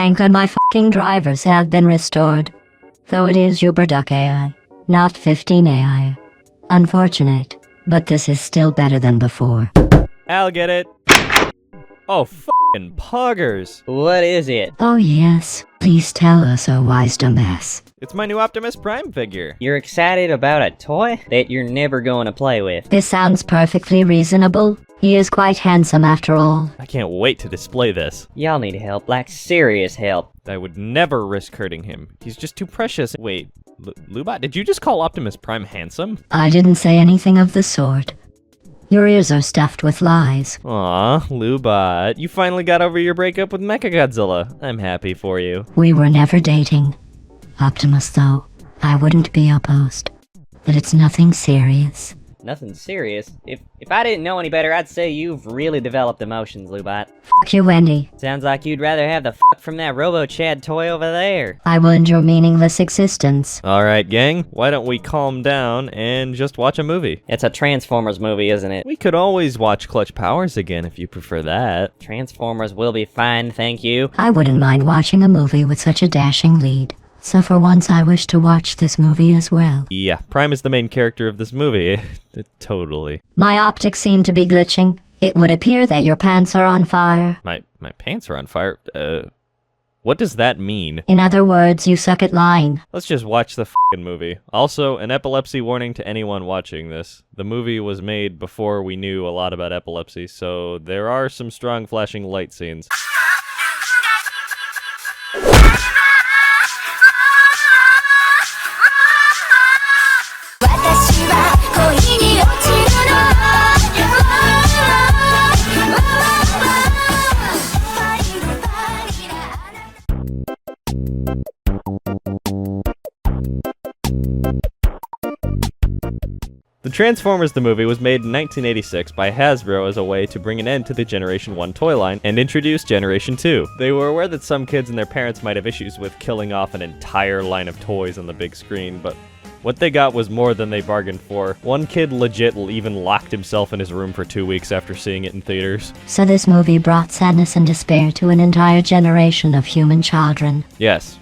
Thank God my fucking drivers have been restored. Though it is Uber Duck AI, not 15 AI. Unfortunate, but this is still better than before. I'll get it. Oh, f***ing poggers. What is it? Oh yes, please tell us, oh wise dumbass. It's my new Optimus Prime figure. You're excited about a toy that you're never going to play with? This sounds perfectly reasonable. He is quite handsome after all. I can't wait to display this. Y'all need help, like serious help. I would never risk hurting him. He's just too precious. Wait, Lubot, did you just call Optimus Prime handsome? I didn't say anything of the sort. Your ears are stuffed with lies. Aw, Lubot, you finally got over your breakup with Mechagodzilla. I'm happy for you. We were never dating. Optimus, though, I wouldn't be opposed. But it's nothing serious. Nothing serious? If I didn't know any better, I'd say you've really developed emotions, Lubot. Fuck you, Wendy. Sounds like you'd rather have the from that Robo-Chad toy over there. I will end your meaningless existence. Alright, gang, why don't we calm down and just watch a movie? It's a Transformers movie, isn't it? We could always watch Clutch Powers again if you prefer that. Transformers will be fine, thank you. I wouldn't mind watching a movie with such a dashing lead. So for once I wish to watch this movie as well. Yeah, Prime is the main character of this movie. Totally. My optics seem to be glitching. It would appear that your pants are on fire. My pants are on fire? What does that mean? In other words, you suck at lying. Let's just watch the f***ing movie. Also, an epilepsy warning to anyone watching this. The movie was made before we knew a lot about epilepsy, so there are some strong flashing light scenes. The Transformers the movie was made in 1986 by Hasbro as a way to bring an end to the Generation 1 toy line and introduce Generation 2. They were aware that some kids and their parents might have issues with killing off an entire line of toys on the big screen, but what they got was more than they bargained for. One kid legit even locked himself in his room for 2 weeks after seeing it in theaters. So this movie brought sadness and despair to an entire generation of human children. Yes,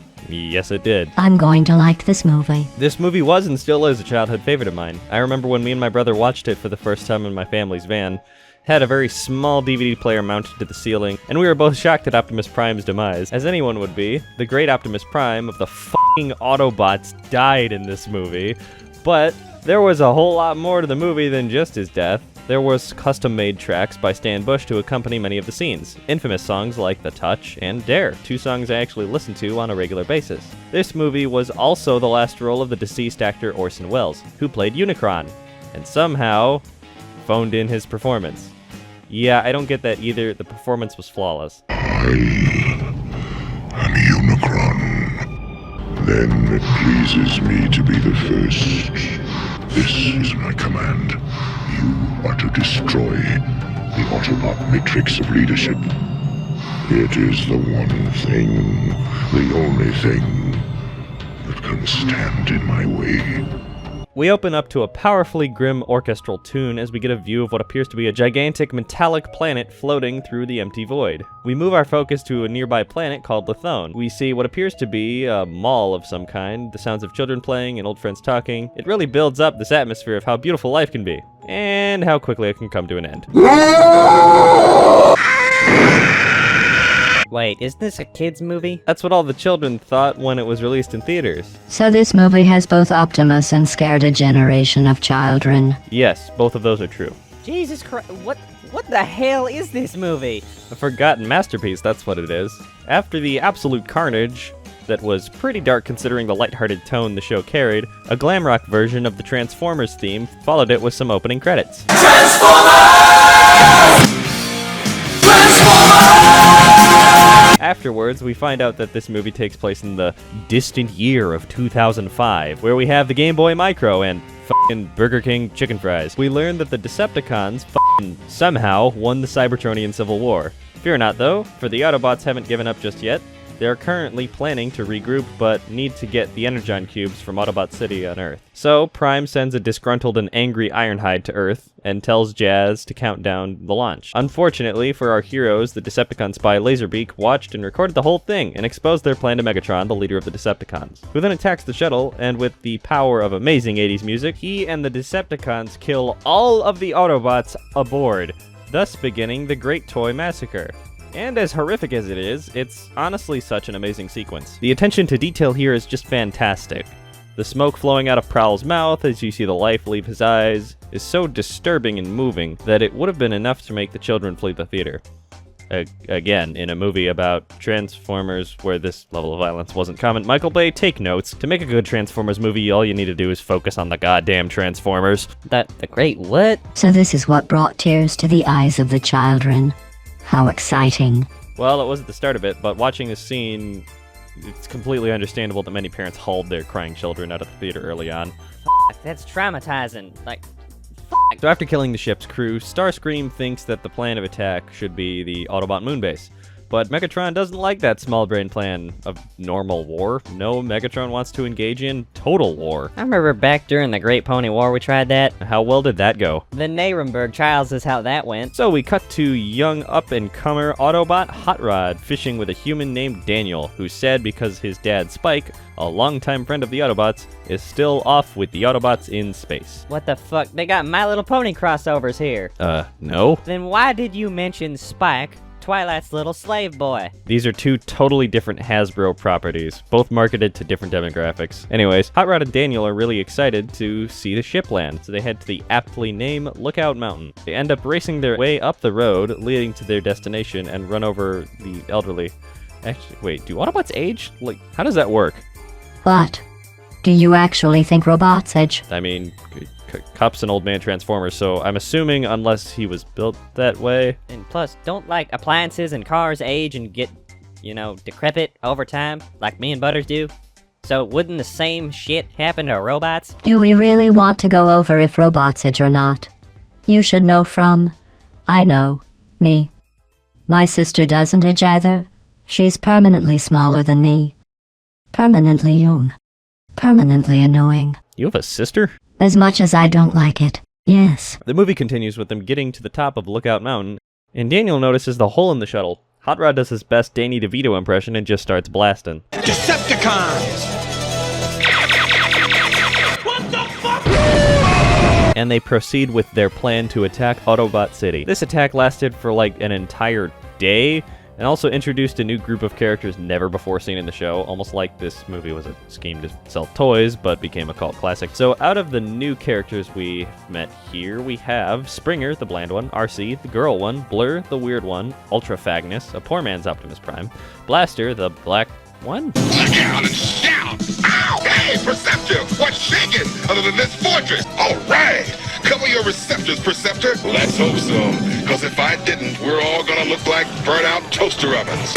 it did. I'm going to like this movie. This movie was and still is a childhood favorite of mine. I remember when me and my brother watched it for the first time in my family's van. Had a very small DVD player mounted to the ceiling, and we were both shocked at Optimus Prime's demise. As anyone would be, the great Optimus Prime of the f***ing Autobots died in this movie, but there was a whole lot more to the movie than just his death. There was custom-made tracks by Stan Bush to accompany many of the scenes. Infamous songs like The Touch and Dare, 2 songs I actually listen to on a regular basis. This movie was also the last role of the deceased actor Orson Welles, who played Unicron, and somehow phoned in his performance. Yeah, I don't get that either. The performance was flawless. I am Unicron. Then it pleases me to be the first. This is my command. You are to destroy the Autobot matrix of leadership. It is the one thing, the only thing, that can stand in my way. We open up to a powerfully grim orchestral tune as we get a view of what appears to be a gigantic metallic planet floating through the empty void. We move our focus to a nearby planet called Lithone. We see what appears to be a mall of some kind, the sounds of children playing and old friends talking. It really builds up this atmosphere of how beautiful life can be, and how quickly it can come to an end. Wait, is this a kid's movie? That's what all the children thought when it was released in theaters. So this movie has both Optimus and scared a generation of children. Yes, both of those are true. Jesus Christ, what the hell is this movie? A forgotten masterpiece, that's what it is. After the absolute carnage that was pretty dark considering the lighthearted tone the show carried, a glam rock version of the Transformers theme followed it with some opening credits. Transformers! Afterwards, we find out that this movie takes place in the distant year of 2005, where we have the Game Boy Micro and f***ing Burger King chicken fries. We learn that the Decepticons f***ing somehow won the Cybertronian Civil War. Fear not though, for the Autobots haven't given up just yet. They are currently planning to regroup, but need to get the Energon cubes from Autobot City on Earth. So, Prime sends a disgruntled and angry Ironhide to Earth, and tells Jazz to count down the launch. Unfortunately for our heroes, the Decepticon spy Laserbeak watched and recorded the whole thing, and exposed their plan to Megatron, the leader of the Decepticons, who then attacks the shuttle, and with the power of amazing 80s music, he and the Decepticons kill all of the Autobots aboard, thus beginning the Great Toy Massacre. And as horrific as it is, it's honestly such an amazing sequence. The attention to detail here is just fantastic. The smoke flowing out of Prowl's mouth as you see the life leave his eyes is so disturbing and moving that it would have been enough to make the children flee the theater. Again, in a movie about Transformers where this level of violence wasn't common. Michael Bay, take notes. To make a good Transformers movie, all you need to do is focus on the goddamn Transformers. The great what? So this is what brought tears to the eyes of the children. How exciting. Well, it wasn't the start of it, but watching this scene, it's completely understandable that many parents hauled their crying children out of the theater early on. That's traumatizing. Like, So after killing the ship's crew, Starscream thinks that the plan of attack should be the Autobot moonbase. But Megatron doesn't like that small-brain plan of normal war. No, Megatron wants to engage in total war. I remember back during the Great Pony War we tried that. How well did that go? The Nuremberg trials is how that went. So we cut to young up-and-comer Autobot Hot Rod fishing with a human named Daniel, who's sad because his dad Spike, a longtime friend of the Autobots, is still off with the Autobots in space. What the fuck? They got My Little Pony crossovers here. No. Then why did you mention Spike, Twilight's little slave boy? These are two totally different Hasbro properties, both marketed to different demographics. Anyways, Hot Rod and Daniel are really excited to see the ship land, so they head to the aptly named Lookout Mountain. They end up racing their way up the road, leading to their destination, and run over the elderly. Actually, wait, do Autobots age? Like, how does that work? What? Do you actually think robots age? I mean, Cup's an old man Transformer, so I'm assuming unless he was built that way. And plus, don't like appliances and cars age and get, decrepit over time, like me and Butters do? So wouldn't the same shit happen to robots? Do we really want to go over if robots age or not? You should know from... I know. Me. My sister doesn't age either. She's permanently smaller than me. Permanently young. Permanently annoying. You have a sister? As much as I don't like it. Yes. The movie continues with them getting to the top of Lookout Mountain, and Daniel notices the hole in the shuttle. Hot Rod does his best Danny DeVito impression and just starts blasting. Decepticons! What the fuck? And they proceed with their plan to attack Autobot City. This attack lasted for like an entire day, and also introduced a new group of characters never before seen in the show, almost like this movie was a scheme to sell toys, but became a cult classic. So out of the new characters we met here, we have Springer, the bland one, RC, the girl one, Blur, the weird one, Ultra Fagnus, a poor man's Optimus Prime, Blaster, the black one. Look out and shout! Ow! Hey, Perceptor! What's shaking other than this fortress? All right! Cover your receptors, Perceptor. Let's hope so, because if I didn't, we're all gonna look like burnt-out toaster ovens.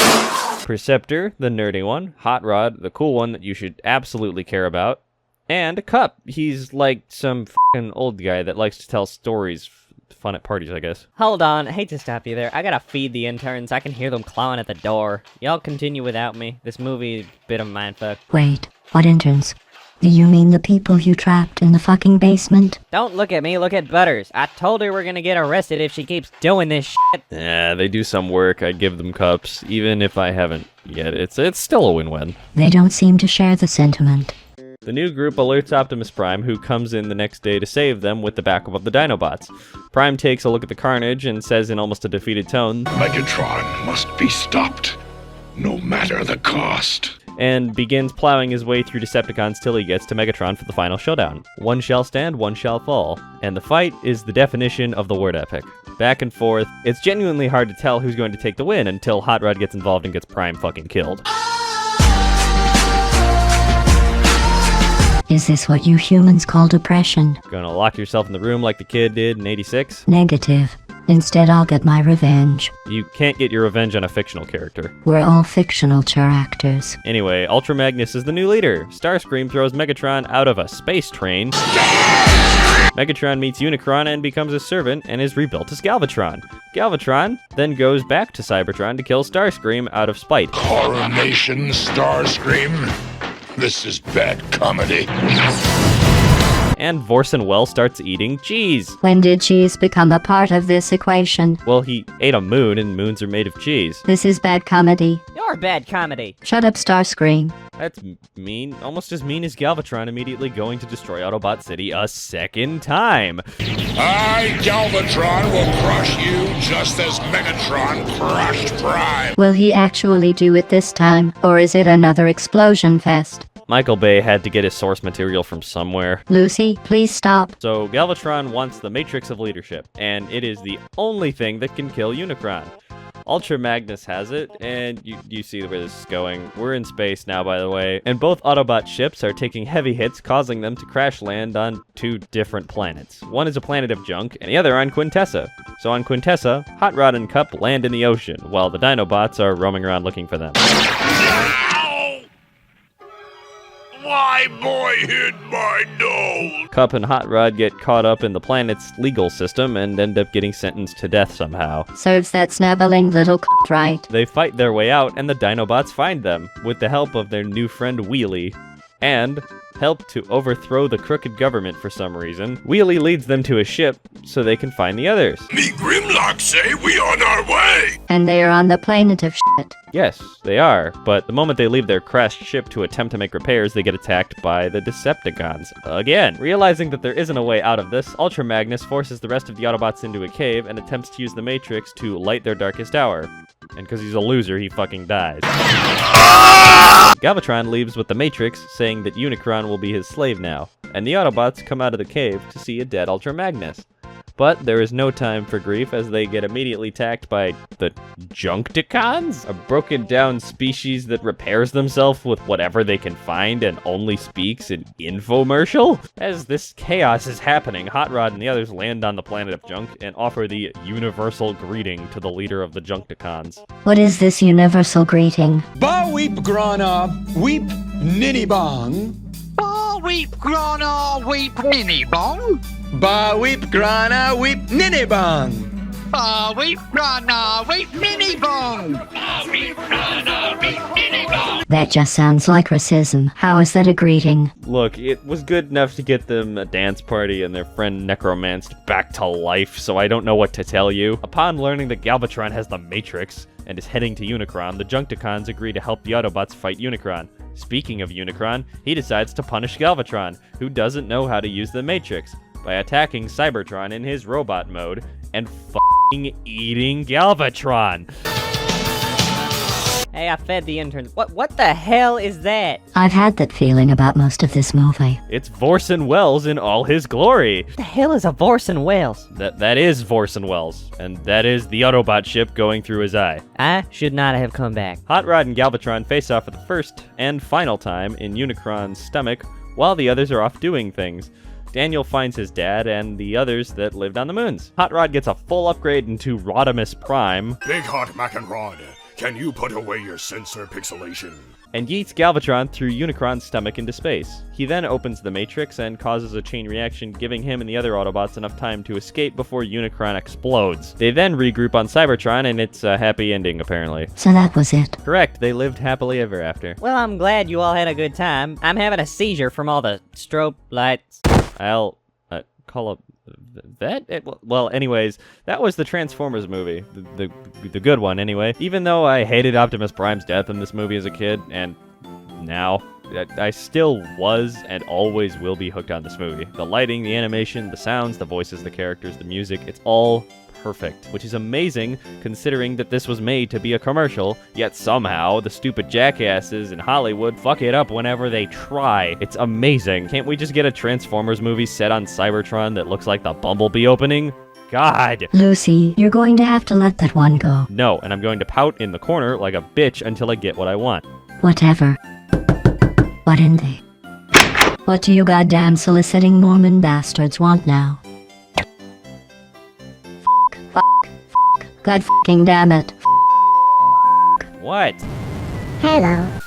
Perceptor, the nerdy one, Hot Rod, the cool one that you should absolutely care about, and Cup. He's like some f***ing old guy that likes to tell stories. Fun at parties, I guess. Hold on, I hate to stop you there. I gotta feed the interns. I can hear them clawing at the door. Y'all continue without me. This movie is a bit of a mindfuck. Wait, what interns? Do you mean the people you trapped in the fucking basement? Don't look at me, look at Butters. I told her we're gonna get arrested if she keeps doing this shit. Yeah, they do some work. I give them cups, even if I haven't yet. It's still a win-win. They don't seem to share the sentiment. The new group alerts Optimus Prime, who comes in the next day to save them with the backup of the Dinobots. Prime takes a look at the carnage and says in almost a defeated tone, Megatron must be stopped, no matter the cost. And begins plowing his way through Decepticons till he gets to Megatron for the final showdown. One shall stand, one shall fall. And the fight is the definition of the word epic. Back and forth. It's genuinely hard to tell who's going to take the win until Hot Rod gets involved and gets Prime fucking killed. Is this what you humans call depression? Gonna lock yourself in the room like the kid did in '86? Negative. Instead, I'll get my revenge. You can't get your revenge on a fictional character. We're all fictional characters. Anyway, Ultra Magnus is the new leader. Starscream throws Megatron out of a space train. Megatron meets Unicron and becomes a servant and is rebuilt as Galvatron. Galvatron then goes back to Cybertron to kill Starscream out of spite. Coronation Starscream. This is bad comedy. And Vorson Well starts eating cheese. When did cheese become a part of this equation? Well, he ate a moon, and moons are made of cheese. This is bad comedy. You're bad comedy. Shut up, Starscream. That's mean. Almost as mean as Galvatron immediately going to destroy Autobot City a second time. I, Galvatron, will crush you just as Megatron crushed Prime. Will he actually do it this time, or is it another explosion fest? Michael Bay had to get his source material from somewhere. Lucy, please stop. So Galvatron wants the Matrix of Leadership, and it is the only thing that can kill Unicron. Ultra Magnus has it, and you see where this is going. We're in space now, by the way, and both Autobot ships are taking heavy hits, causing them to crash land on 2 different planets. One is a planet of junk, and the other on Quintessa. So on Quintessa, Hot Rod and Cup land in the ocean, while the Dinobots are roaming around looking for them. My boy hit my nose. Cup and Hot Rod get caught up in the planet's legal system and end up getting sentenced to death somehow. Serves that sniveling little right. They fight their way out, and the Dinobots find them, with the help of their new friend Wheelie, and help to overthrow the crooked government for some reason. Wheelie leads them to a ship so they can find the others. Me Grimlock say we on our way. And they are on the planet of shit. Yes, they are, but the moment they leave their crashed ship to attempt to make repairs, they get attacked by the Decepticons. Again. Realizing that there isn't a way out of this, Ultra Magnus forces the rest of the Autobots into a cave and attempts to use the Matrix to light their darkest hour. And because he's a loser, he fucking dies. Galvatron leaves with the Matrix, saying that Unicron will be his slave now, and the Autobots come out of the cave to see a dead Ultra Magnus. But there is no time for grief as they get immediately attacked by the Junkticons? A broken down species that repairs themselves with whatever they can find and only speaks in infomercial? As this chaos is happening, Hot Rod and the others land on the planet of Junk and offer the universal greeting to the leader of the Junkticons. What is this universal greeting? Ba weep grana, weep ninny bong. Ba weep grana, weep ninny bong. Ba weep grana, weep ninny bong. Ba weep grana, weep ninny bong. Ba weep grana, weep ninny bong. That just sounds like racism. How is that a greeting? Look, it was good enough to get them a dance party and their friend necromanced back to life, so I don't know what to tell you. Upon learning that Galvatron has the Matrix and is heading to Unicron, the Junkticons agree to help the Autobots fight Unicron. Speaking of Unicron, he decides to punish Galvatron, who doesn't know how to use the Matrix, by attacking Cybertron in his robot mode and f***ing eating Galvatron. Hey, I fed the intern. What the hell is that? I've had that feeling about most of this movie. It's Vorson Wells in all his glory. What the hell is a Vorson Wells? That is Vorson Wells, and that is the Autobot ship going through his eye. I should not have come back. Hot Rod and Galvatron face off for the first and final time in Unicron's stomach, while the others are off doing things. Daniel finds his dad and the others that lived on the moons. Hot Rod gets a full upgrade into Rodimus Prime, Big Hot Mac and Rod, can you put away your sensor pixelation? and yeets Galvatron through Unicron's stomach into space. He then opens the Matrix and causes a chain reaction, giving him and the other Autobots enough time to escape before Unicron explodes. They then regroup on Cybertron, and it's a happy ending, apparently. So that was it. Correct, they lived happily ever after. Well, I'm glad you all had a good time. I'm having a seizure from all the strobe lights. I'll call up that? Well, anyways, that was the Transformers movie. The good one, anyway. Even though I hated Optimus Prime's death in this movie as a kid, and now, I still was and always will be hooked on this movie. The lighting, the animation, the sounds, the voices, the characters, the music, it's all perfect, which is amazing considering that this was made to be a commercial, yet somehow the stupid jackasses in Hollywood fuck it up whenever they try. It's amazing. Can't we just get a Transformers movie set on Cybertron that looks like the Bumblebee opening? God! Lucy, you're going to have to let that one go. No, and I'm going to pout in the corner like a bitch until I get what I want. Whatever. What in the... What do you goddamn soliciting Mormon bastards want now? Fuck. God fucking damn it. What? Hello.